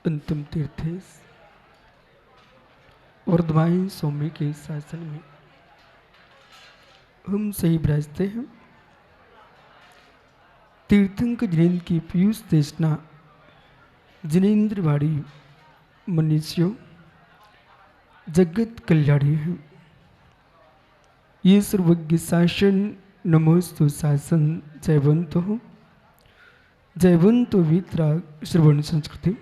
अंतिम तीर्थेश वर्धमान स्वामी के शासन में हम सही विराजते हैं। तीर्थंकर जिनेन्द्र की पीयूष देशना जिनेन्द्रवाड़ी मनुष्यों जगत कल्याणी है। ये सर्वज्ञ शासन नमोस्तु शासन जयवंतो वीतराग श्रवण संस्कृति।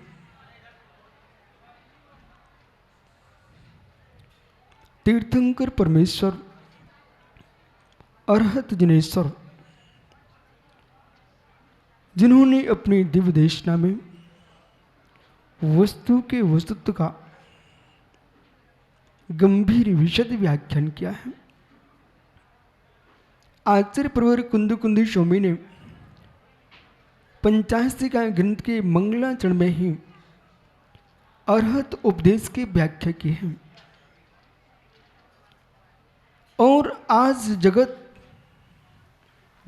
तीर्थंकर परमेश्वर अरहत जिनेश्वर जिन्होंने अपनी दिव्य देशना में वस्तु के वस्तुत्व का गंभीर विशद व्याख्यान किया है। आचार्य प्रवर कुंद स्वामी ने पंचास्तिका ग्रंथ के मंगलाचरण में ही अरहत उपदेश की व्याख्या की है। और आज जगत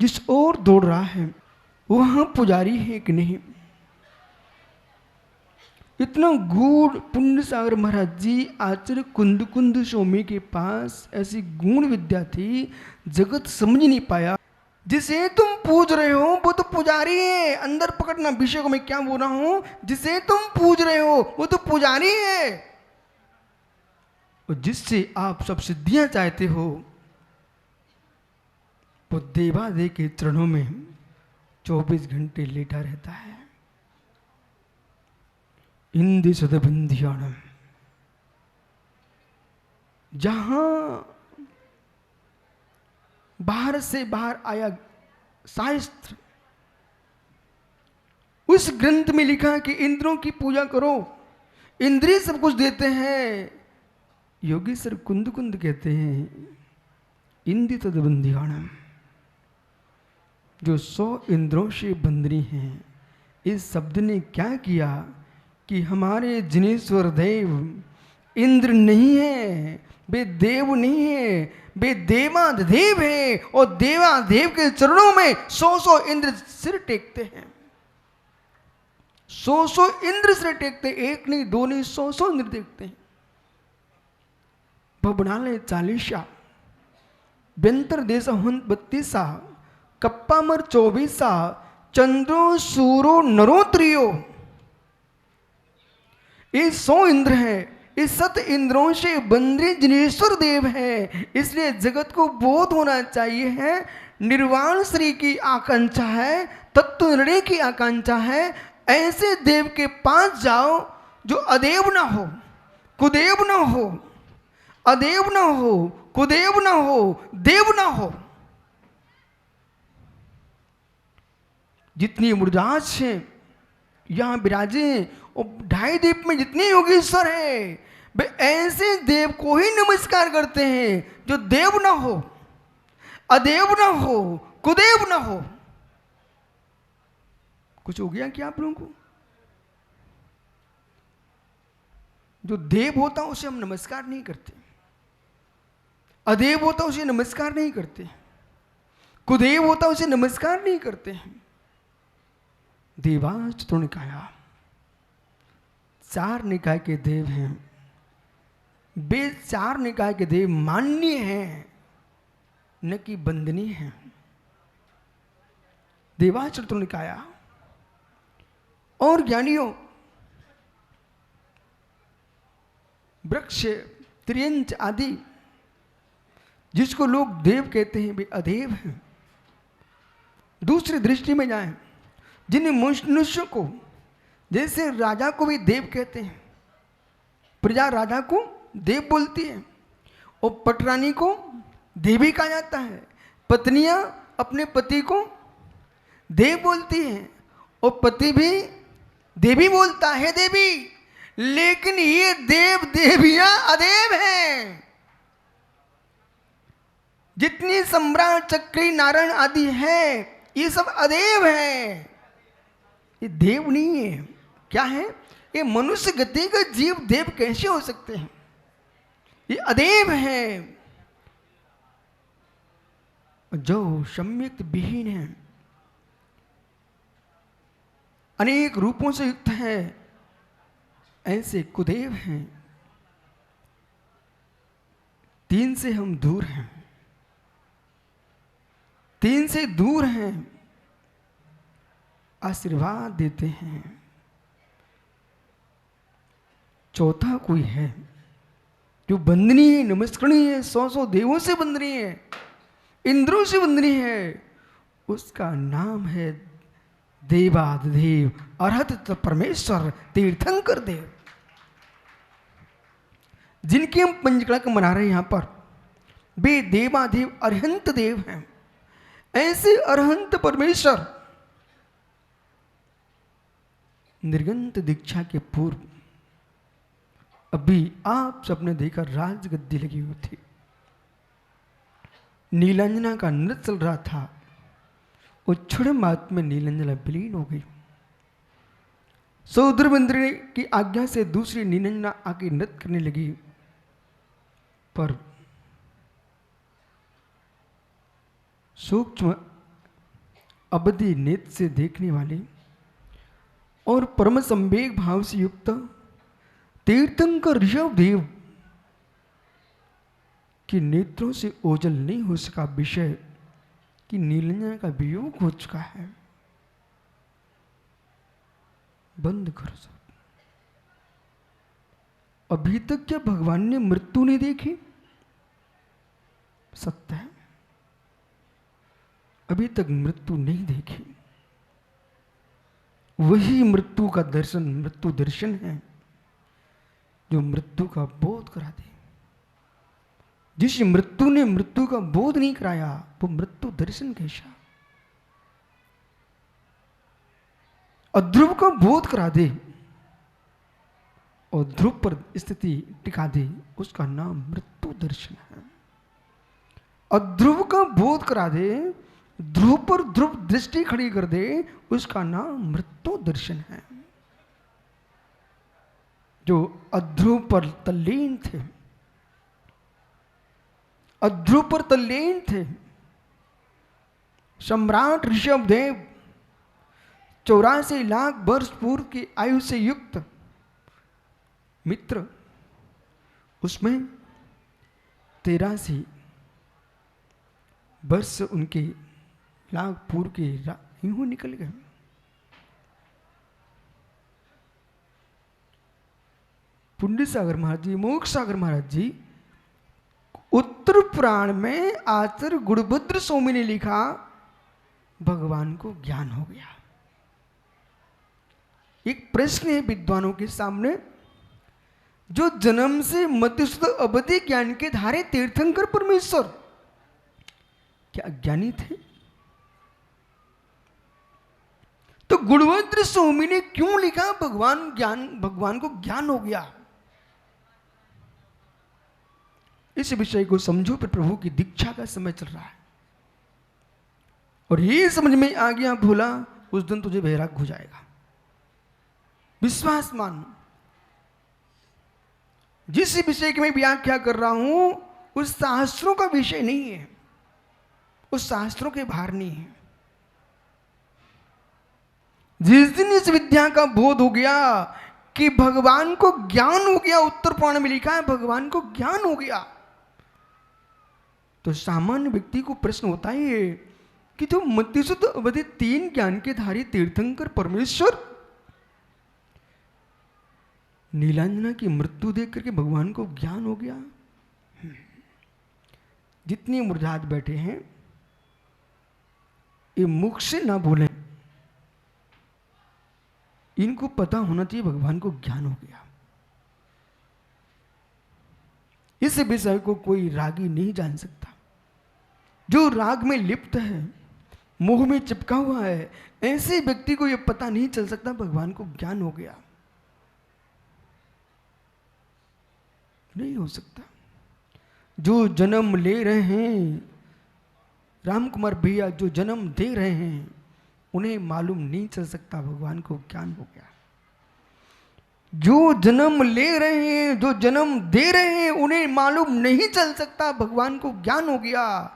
जिस ओर दौड़ रहा है वहां पुजारी है कि नहीं। इतना गूढ़ पुण्य सागर महाराज जी आचार्य कुंद स्वामी के पास ऐसी गूढ़ विद्या थी, जगत समझ नहीं पाया। जिसे तुम पूज रहे हो वो तो पुजारी है। अंदर पकड़ना विषय को मैं क्या बोल रहा हूं। जिसे तुम पूज रहे हो वो तो पुजारी है। और जिससे आप सब सिद्धियां चाहते हो वो देवादेव के चरणों में 24 घंटे लेटा रहता है। इंदि सदबंधियाणम, जहां बाहर से बाहर आया शास्त्र, उस ग्रंथ में लिखा कि इंद्रों की पूजा करो, इंद्रिय सब कुछ देते हैं। योगेश्वर कुंद कहते हैं इंदि तदबंधियाणम, जो 100 इंद्रों से बंधनी हैं। इस शब्द ने क्या किया कि हमारे जिनेश्वर देव इंद्र नहीं है, वे देव नहीं है, वे देवादेव है। और देवादेव के चरणों में 100 इंद्र सिर टेकते हैं। 100 इंद्र सिर टेकते, एक नहीं दो नहीं 100 इंद्र देखते हैं। भवनालय 40, व्यंतर देश 32, कप्पामर 24, चंद्रो सूरो नरोत्रियो, ये 100 इंद्र हैं। इस 7 इंद्रों से बंद्री जिनेश्वर देव है। इसलिए जगत को बोध होना चाहिए है। निर्वाण श्री की आकांक्षा है, तत्व निर्णय की आकांक्षा है। ऐसे देव के पास जाओ जो अदेव ना हो, कुदेव ना हो, अदेव ना हो, कुदेव ना हो, देव ना हो। जितनी मुर्जाज है यहां विराजे, और 2.5 द्वीप में जितने योगेश्वर हैं वे ऐसे देव को ही नमस्कार करते हैं जो देव ना हो, अदेव ना हो, कुदेव ना हो। कुछ हो गया क्या आप लोगों को? जो देव होता उसे हम नमस्कार नहीं करते, अदेव होता उसे नमस्कार नहीं करते, कुदेव होता उसे नमस्कार नहीं करते हैं। देवास चतुर्निकाया 4 निकाय के देव हैं। वे 4 निकाय के देव मान्य हैं, न कि बंदनीय हैं। देवास चतुर्निकाया और ज्ञानियों, वृक्ष, त्रियंच आदि जिसको लोग देव कहते हैं वे अदेव हैं। दूसरी दृष्टि में जाएं, जिन मनुष्यों को, जैसे राजा को भी देव कहते हैं, प्रजा राजा को देव बोलती है, और पटरानी को देवी कहा जाता है। पत्नियां अपने पति को देव बोलती हैं, और पति भी देवी बोलता है, देवी। लेकिन ये देव देवियां अदेव हैं। जितनी सम्राट, चक्री, नारायण आदि है, ये सब अदेव हैं, ये देव नहीं है। क्या है? ये मनुष्य गति का जीव देव कैसे हो सकते हैं? ये अदेव हैं। जो सम्यक विहीन है, अनेक रूपों से युक्त है, ऐसे कुदेव हैं, 3 से हम दूर हैं, 3 से दूर हैं, आशीर्वाद देते हैं। चौथा कोई है जो बंदनी है, नमस्करणीय है, 100 देवों से बंदनी है, इंद्रों से बंदनी है। उसका नाम है देवाधिदेव, अरहत परमेश्वर, तीर्थंकर देव, जिनकी हम पंचकलक मना रहे हैं यहां पर। वे देवादेव अरहंत देव हैं। ऐसे अरहंत परमेश्वर निर्गंत दीक्षा के पूर्व अभी आप सबने देखा राजगद्दी लगी हुई थी, नीलांजना का नृत्य चल रहा था। उच्छुड़ मात में नीलांजना विलीन हो गई। सौद्रविंद्र की आज्ञा से दूसरी नीलांजना आके नृत्य करने लगी, पर सूक्ष्म अवधि नेत्र से देखने वाले और परम संवेग भाव से युक्त तीर्थंकर ऋषभ देव के नेत्रों से ओझल नहीं हो सका विषय कि नीलांजना का वियोग हो चुका है। बंद करो सब। अभी तक क्या भगवान ने मृत्यु नहीं देखी? सत्य है, अभी तक मृत्यु नहीं देखी। वही मृत्यु का दर्शन, मृत्यु दर्शन है जो मृत्यु का बोध करा दे। जिस मृत्यु ने मृत्यु का बोध नहीं कराया वो मृत्यु दर्शन कैसा? अध्रुव का बोध करा दे और ध्रुव पर स्थिति टिका दे, उसका नाम मृत्यु दर्शन है। अध्रुव का बोध करा दे, ध्रुव पर ध्रुव दृष्टि खड़ी कर दे, उसका नाम मृत्यु दर्शन है। जो अध्रुव पर तल्लीन थे, अध्रुव पर तल्लीन थे, सम्राट ऋषभ देव 84 लाख वर्ष पूर्व की आयु से युक्त मित्र, उसमें 83 वर्ष उनके लाख पूर्व के यूं निकल गए। पुण्य सागर महाराज जी, मोक्ष सागर महाराज जी, उत्तर पुराण में आचार्य गुणभद्र स्वामी ने लिखा, भगवान को ज्ञान हो गया। एक प्रश्न है विद्वानों के सामने, जो जन्म से मध्यस्थ अवधि ज्ञान के धारे तीर्थंकर परमेश्वर क्या अज्ञानी थे? तो गुणभद्र स्वामी ने क्यों लिखा भगवान को ज्ञान हो गया? इस विषय को समझो, पर प्रभु की दीक्षा का समय चल रहा है और ये समझ में आ गया भोला, उस दिन तुझे वैराग्य हो जाएगा। विश्वास मान। जिस विषय की मैं व्याख्या कर रहा हूं उस शास्त्रों का विषय नहीं है, उस शास्त्रों के बाहर नहीं है। जिस दिन इस विद्या का बोध हो गया कि भगवान को ज्ञान हो गया, उत्तर पुराण में लिखा है भगवान को ज्ञान हो गया, तो सामान्य व्यक्ति को प्रश्न होता है कि जो मध्यस्थ अवधि 3 ज्ञान के धारी तीर्थंकर परमेश्वर नीलांजना की मृत्यु देख करके भगवान को ज्ञान हो गया। जितने मुरझात बैठे हैं ये मुख से ना बोले, इनको पता होना चाहिए भगवान को ज्ञान हो गया। इस विषय को कोई रागी नहीं जान सकता। जो राग में लिप्त है, मोह में चिपका हुआ है, ऐसे व्यक्ति को यह पता नहीं चल सकता भगवान को ज्ञान हो गया। नहीं हो सकता। जो जन्म ले रहे हैं, राम कुमार भैया जो जन्म दे रहे हैं, उन्हें मालूम नहीं चल सकता भगवान को ज्ञान हो गया। जो जन्म ले रहे हैं, जो जन्म दे रहे हैं, उन्हें मालूम नहीं चल सकता भगवान को ज्ञान हो गया।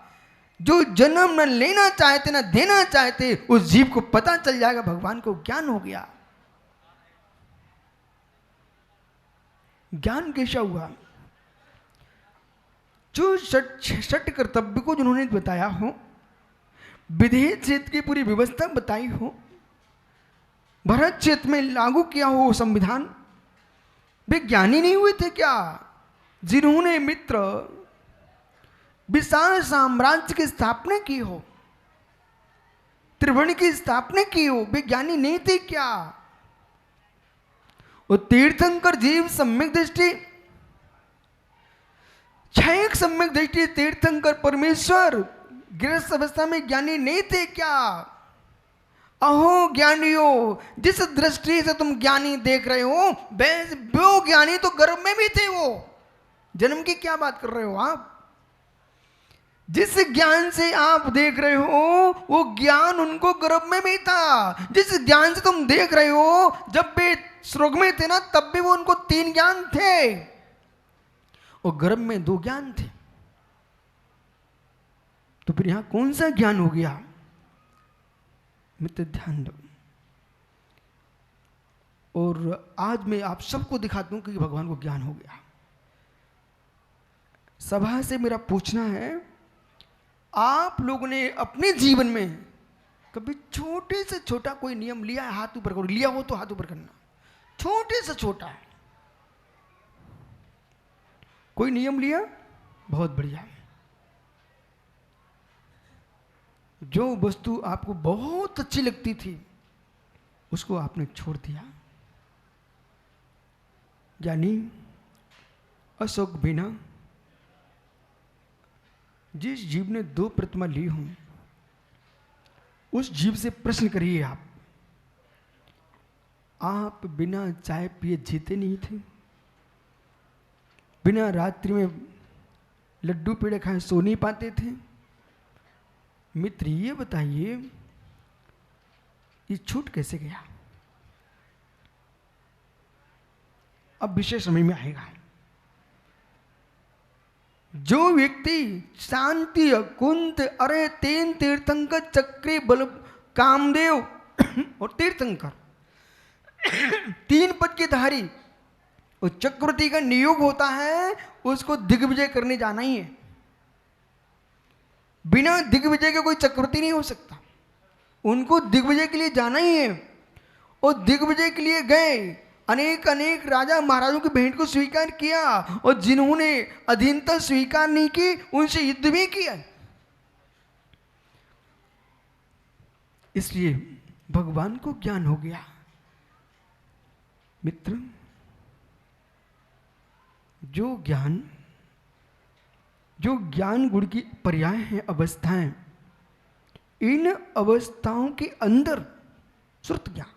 जो जन्म न लेना चाहते न देना चाहते, उस जीव को पता चल जाएगा भगवान को ज्ञान हो गया। ज्ञान कैसा हुआ? जो षट कर्तव्य को जिन्होंने बताया हो, विधेय क्षेत्र की पूरी व्यवस्था बताई हो, भरत क्षेत्र में लागू किया हो संविधान, वे ज्ञानी नहीं हुए थे क्या? जिन्होंने मित्र विशाल साम्राज्य की स्थापना की हो, त्रिभुवन की स्थापना की हो, वे ज्ञानी नहीं थे क्या? वो तीर्थंकर जीव सम्यक दृष्टि, क्षयक सम्यक दृष्टि तीर्थंकर परमेश्वर गृहस्थ अवस्था में ज्ञानी नहीं थे क्या? अहो ज्ञानियों, जिस दृष्टि से तुम ज्ञानी देख रहे हो, वो ज्ञानी तो गर्भ में भी थे। वो जन्म की क्या बात कर रहे हो आप? जिस ज्ञान से आप देख रहे हो, वो ज्ञान उनको गर्भ में भी था। जिस ज्ञान से तुम देख रहे हो, जब वे स्वर्ग में थे ना, तब भी वो उनको 3 ज्ञान थे और गर्भ में 2 ज्ञान थे। तो फिर यहां कौन सा ज्ञान हो गया? मित्र ध्यान दो। और आज मैं आप सबको दिखाता हूं कि भगवान को ज्ञान हो गया। सभा से मेरा पूछना है, आप लोगों ने अपने जीवन में कभी छोटे से छोटा कोई नियम लिया है? हाथ ऊपर करो, लिया हो तो हाथ ऊपर करना। छोटे से छोटा कोई नियम लिया? बहुत बढ़िया। जो वस्तु आपको बहुत अच्छी लगती थी, उसको आपने छोड़ दिया। यानी अशोक बिना जिस जीव ने 2 प्रतिमा ली हों, उस जीव से प्रश्न करिए आप बिना चाय पिए जीते नहीं थे? बिना रात्रि में लड्डू पेड़े खाए सो नहीं पाते थे? मित्र ये बताइए, ये छूट कैसे गया? अब विषय समझ में आएगा। जो व्यक्ति शांति कुंत अरे तेन तीर्थंकर चक्रे बल कामदेव और तीर्थंकर 3 पद के धारी, उस चक्रवर्ती का नियोग होता है, उसको दिग्विजय करने जाना ही है। बिना दिग्विजय के कोई चक्रवर्ती नहीं हो सकता। उनको दिग्विजय के लिए जाना ही है। और दिग्विजय के लिए गए, अनेक अनेक राजा महाराजों की भेंट को स्वीकार किया, और जिन्होंने अधीनता स्वीकार नहीं की, उनसे युद्ध भी किया। इसलिए भगवान को ज्ञान हो गया। मित्र, जो ज्ञान गुण की पर्याय हैं, अवस्थाएं, इन अवस्थाओं के अंदर श्रुत ज्ञान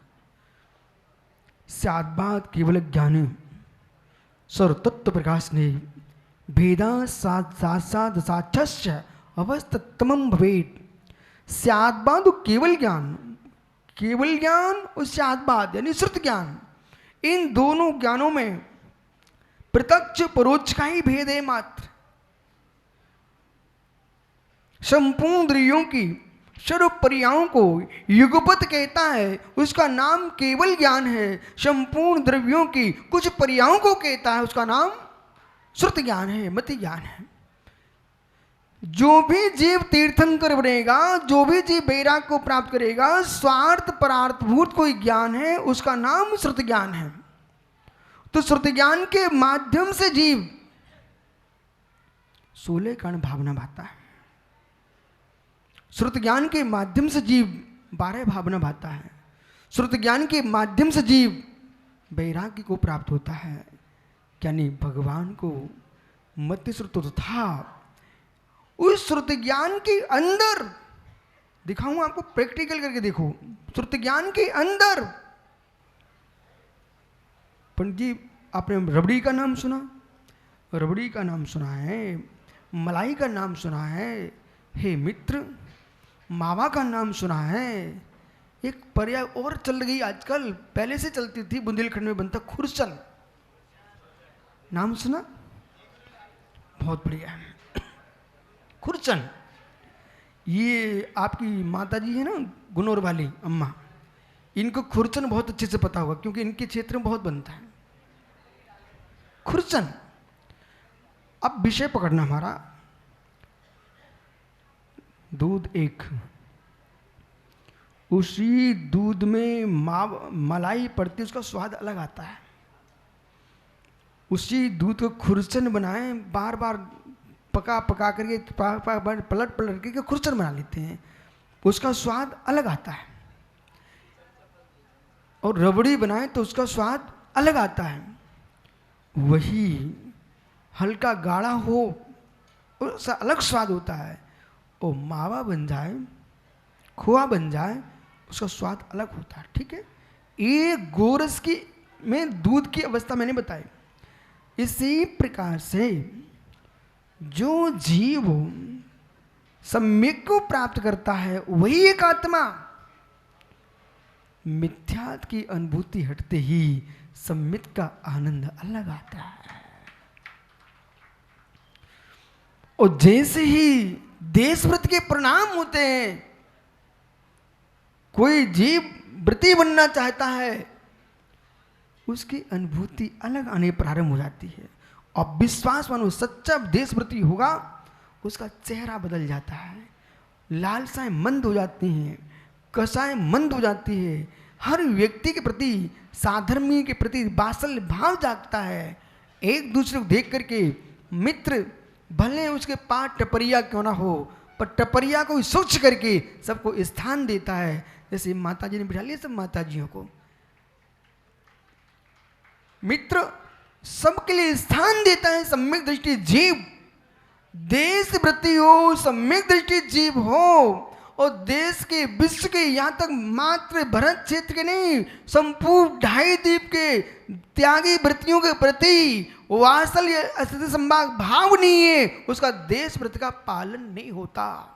स्याद्बाद केवल ज्ञान सर्वतत्व प्रकाश ने भेदा साक्षात साक्षस्य अवस्थतमम भवेत। स्याद्बाद केवल ज्ञान और स्याद्बाद यानी श्रुत ज्ञान, इन दोनों ज्ञानों में प्रत्यक्ष परोक्ष का ही भेद है मात्र। संपूर्ण इंद्रियों की सर्व पर्यायों को युगपत कहता है, उसका नाम केवल ज्ञान है। संपूर्ण द्रव्यों की कुछ पर्यायों को कहता है, उसका नाम श्रुत ज्ञान है, मति ज्ञान है। जो भी जीव तीर्थंकर बनेगा, जो भी जीव वैराग्य को प्राप्त करेगा, स्वार्थ परार्थभूत कोई ज्ञान है, उसका नाम श्रुत ज्ञान है। तो श्रुत ज्ञान के माध्यम से जीव 16 कारण भावना भाता है। श्रुत ज्ञान के माध्यम से जीव 12 भावना भाता है। श्रुत ज्ञान के माध्यम से जीव वैराग्य को प्राप्त होता है, यानी भगवान को मति श्रुत था। उस श्रुत ज्ञान के अंदर दिखाऊं आपको, प्रैक्टिकल करके देखो। श्रुत ज्ञान के अंदर पंडित जी, आपने रबड़ी का नाम सुना? रबड़ी का नाम सुना है, मलाई का नाम सुना है। हे मित्र, मावा का नाम सुना है। एक पर्याय और चल गई आजकल, पहले से चलती थी, बुंदेलखंड में बनता खुरसन, नाम सुना? बहुत बढ़िया। खुरसन, ये आपकी माता जी है ना, गुनौर वाली अम्मा, इनको खुरसन बहुत अच्छे से पता होगा, क्योंकि इनके क्षेत्र में बहुत बनता है। खुरचन। अब विषय पकड़ना हमारा, दूध एक, उसी दूध में मलाई पड़ती, उसका स्वाद अलग आता है। उसी दूध को खुरचन बनाए, बार बार पका पका करके पलट पलट करके खुरचन बना लेते हैं, उसका स्वाद अलग आता है। और रबड़ी बनाए तो उसका स्वाद अलग आता है। वही हल्का गाढ़ा हो उसका अलग स्वाद होता है, और मावा बन जाए, खोआ बन जाए, उसका स्वाद अलग होता है। ठीक है, एक गोरस की में दूध की अवस्था मैंने बताई। इसी प्रकार से जो जीव सम्यक को प्राप्त करता है वही एक आत्मा, मिथ्यात्व की अनुभूति हटते ही सम्यक का आनंद अलग आता है। और जैसे ही देशव्रत के परिणाम होते हैं, कोई जीव व्रती बनना चाहता है, उसकी अनुभूति अलग आने प्रारंभ हो जाती है। और विश्वास मानो सच्चा देशव्रती होगा, उसका चेहरा बदल जाता है, लालसाएं मंद हो जाती हैं, कसाएं मंद हो जाती है, हर व्यक्ति के प्रति, साधर्मी के प्रति वात्सल्य भाव जागता है। एक दूसरे को देख करके मित्र भले उसके पास टपरिया क्यों ना हो, पर टपरिया को सोच करके सबको स्थान देता है। जैसे माता जी ने बिठा लिया सब माता जियों को, मित्र सबके लिए स्थान देता है। सम्यक दृष्टि जीव देशव्रती हो, सम्यक दृष्टि जीव हो, और देश के, विश्व के, यहाँ तक मात्र भरत क्षेत्र के नहीं, संपूर्ण 2.5 द्वीप के त्यागी व्रतियों के प्रति वात्सल्य अस्तित्व संभाग भाव नहीं है, उसका देश व्रत का पालन नहीं होता।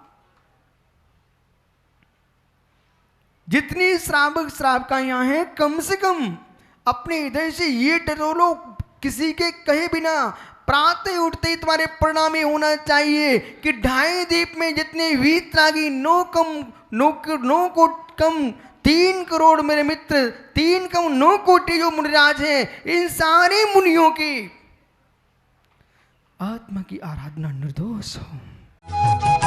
जितनी श्रावक श्रावकाएं हैं, कम से कम अपने हृदय से ये टटोलो, किसी के कहे बिना प्रातः उठते ही तुम्हारे परिणाम में होना चाहिए कि 2.5 द्वीप में जितने वीतरागी 9 को कम 3 करोड़ मेरे मित्र, 3 कम 9 कोटि जो मुनिराज हैं, इन सारे मुनियों की आत्मा की आराधना निर्दोष हो।